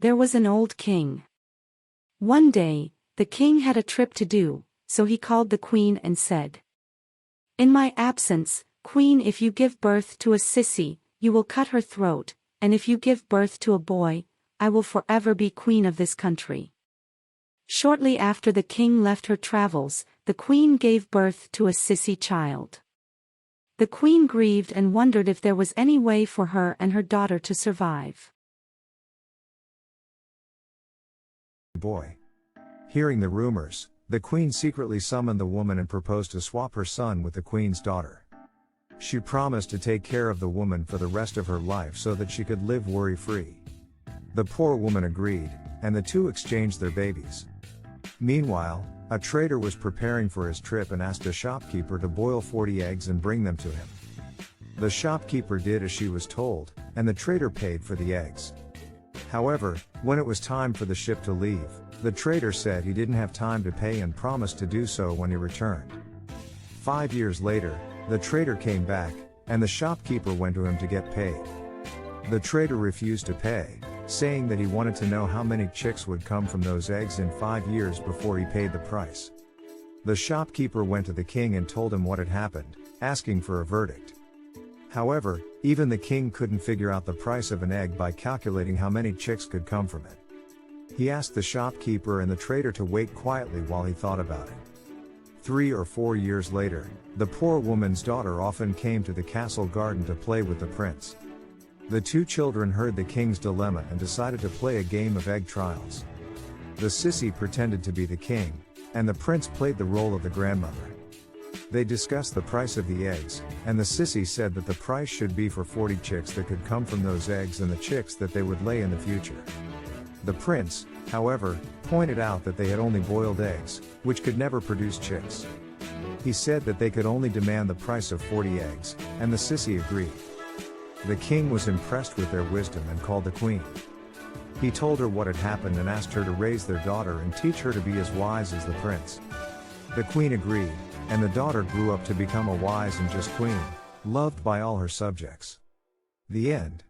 there was an old king. One day, the king had a trip to do, so he called the queen and said, "In my absence, queen, if you give birth to a sissy, you will cut her throat, and if you give birth to a boy, I will forever be queen of this country." Shortly after the king left her travels, the queen gave birth to a sissy child. The queen grieved and wondered if there was any way for her and her daughter to survive. Boy. Hearing the rumors, the queen secretly summoned the woman and proposed to swap her son with the queen's daughter. She promised to take care of the woman for the rest of her life so that she could live worry-free. The poor woman agreed, and the two exchanged their babies. Meanwhile, a trader was preparing for his trip and asked a shopkeeper to boil 40 eggs and bring them to him. The shopkeeper did as she was told, and the trader paid for the eggs. However, when it was time for the ship to leave, the trader said he didn't have time to pay and promised to do so when he returned. 5 years later, the trader came back, and the shopkeeper went to him to get paid. The trader refused to pay, saying that he wanted to know how many chicks would come from those eggs in 5 years before he paid the price. The shopkeeper went to the king and told him what had happened, asking for a verdict. However, even the king couldn't figure out the price of an egg by calculating how many chicks could come from it. He asked the shopkeeper and the trader to wait quietly while he thought about it. 3 or 4 years later, the poor woman's daughter often came to the castle garden to play with the prince. The two children heard the king's dilemma and decided to play a game of egg trials. The sissy pretended to be the king, and the prince played the role of the grandmother. They discussed the price of the eggs, and the sissy said that the price should be for 40 chicks that could come from those eggs and the chicks that they would lay in the future. The prince, however, pointed out that they had only boiled eggs, which could never produce chicks. He said that they could only demand the price of 40 eggs, and the sissy agreed. The king was impressed with their wisdom and called the queen. He told her what had happened and asked her to raise their daughter and teach her to be as wise as the prince. The queen agreed, and the daughter grew up to become a wise and just queen, loved by all her subjects. The end.